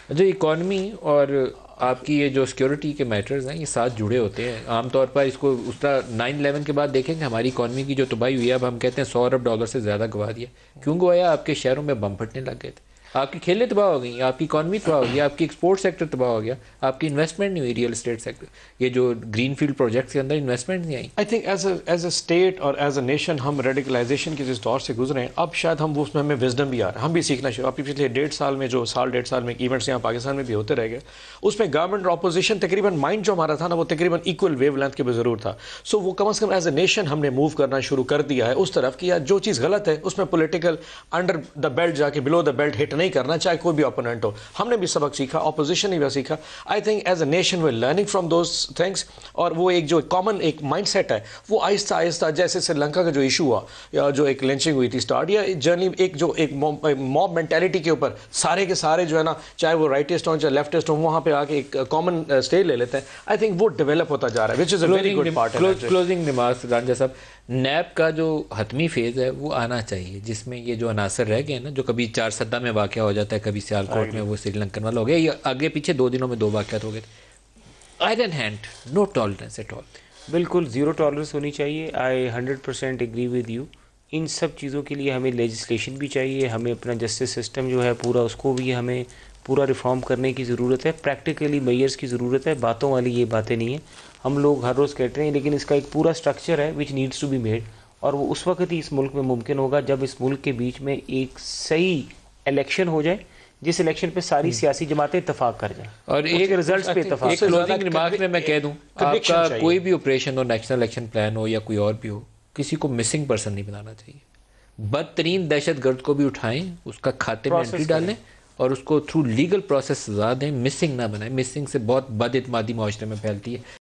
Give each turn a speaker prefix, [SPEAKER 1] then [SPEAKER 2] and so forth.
[SPEAKER 1] جو اکانومی اور آپ کی یہ جو سیکیورٹی کے میٹرز ہیں یہ ساتھ جڑے ہوتے ہیں. عام طور پر اس کو اس طرح 9/11 کے بعد دیکھیں کہ ہماری اکانومی کی جو تباہی ہوئی ہے، اب ہم کہتے ہیں $100 ارب سے زیادہ گوا دیا. کیوں گوایا؟ آپ کے شہروں میں بم پھٹنے لگ گئے تھے، آپ کی کھیلیں تباہ ہو گئیں، آپ کی اکانومی تباہ ہو گئی، آپ کی ایکسپورٹ سیکٹر تباہ ہو گیا، آپ کی انویسٹمنٹ نہیں ہوئی ریئل اسٹیٹ سیکٹر، یہ جو گرین فیلڈ پروجیکٹس کے اندر انویسٹمنٹ نہیں آئی.
[SPEAKER 2] I think as a state اور ایز اے نیشن ہم ریڈیکلائزیشن کے جس دور سے گزرے ہیں، اب شاید ہم اس میں ہمیں وزڈم بھی آ رہا ہے، ہم بھی سیکھنا شروع. اب پچھلے 1.5 سال میں جو ڈیڑھ سال میں ایونٹس یہاں پاکستان میں بھی ہوتے رہ گئے، اس میں گورنمنٹ اور اپوزیشن تقریباً مائنڈ جو ہمارا تھا نا وہ تقریباً ایکول ویو لینتھ کے بھی ضرور تھا. سو وہ کم از کم ایز اے نیشن ہم نے موو کرنا شروع کر دیا ہے اس طرف کہ یار جو چیز غلط ہے اس میں پولیٹیکل انڈر دا بیلٹ جا کے بلو دا بیلٹ ہٹ نہیں کرنا، چاہے کوئی بھی اپوننٹ ہو. ہم نے بھی سبق سیکھا، اپوزیشن نے بھی سیکھا. I think as a nation we learning from those things. اور وہ ایک جو کامن ایک مائنڈ سیٹ ہے وہ آہستہ آہستہ، جیسے سری لنکا کا جو ایشو ہوا یا جو ایک لنچنگ ہوئی تھی اسٹارٹ، یا جرنی ایک جو ایک موب مینٹیلٹی کے اوپر سارے کے سارے جو ہے نا، چاہے وہ رائٹسٹ ہوں چاہے لیفٹسٹ ہوں، وہاں پہ آ کے ایک کامن اسٹیج لے لیتے ہیں. آئی تھنک وہ ڈیولپ ہوتا جا رہا ہے، which is a very good part.
[SPEAKER 1] Closing remarks Ranjha صاحب، نیب کا جو حتمی فیز ہے وہ آنا چاہیے، جس میں یہ جو عناصر رہ گئے ہیں نا، جو کبھی 4 میں واقعہ ہو جاتا ہے، کبھی سیالکوٹ میں وہ سری لنکن والا ہو گیا، یہ آگے پیچھے 2 دنوں میں 2 واقعات ہو گئے تھے. Iron hand, no tolerance at all.
[SPEAKER 3] بالکل زیرو ٹالرنس ہونی چاہیے. I 100% agree with you. ان سب چیزوں کے لیے ہمیں لیجسلیشن بھی چاہیے، ہمیں اپنا جسٹس سسٹم جو ہے پورا، اس کو بھی ہمیں پورا ریفارم کرنے کی ضرورت ہے. پریکٹیکلی میئرس کی ضرورت ہے، باتوں والی یہ باتیں نہیں ہیں. ہم لوگ ہر روز کہتے ہیں، لیکن اس کا ایک پورا اسٹرکچر ہے which needs to be made. اور وہ اس وقت ہی اس ملک میں ممکن ہوگا جب اس ملک کے بیچ میں ایک صحیح الیکشن ہو جائے، جس الیکشن پہ ساری سیاسی جماعتیں اتفاق کر جائیں
[SPEAKER 1] اور ایک
[SPEAKER 3] رزلٹس پہ اتفاق.
[SPEAKER 1] ایک کلوزنگ ریمارک میں کہہ دوں، آپ کا کوئی بھی آپریشن ہو، نیشنل الیکشن پلان ہو یا کوئی اور بھی ہو، کسی کو مسنگ پرسن نہیں بنانا چاہیے. بدترین دہشت گرد کو بھی اٹھائیں، اس کا کھاتے میں انٹری ڈالیں اور اس کو تھرو لیگل پروسیس سزا دیں، مسنگ نہ بنائیں. مسنگ سے بہت بد اعتمادی معاشرے میں پھیلتی ہے.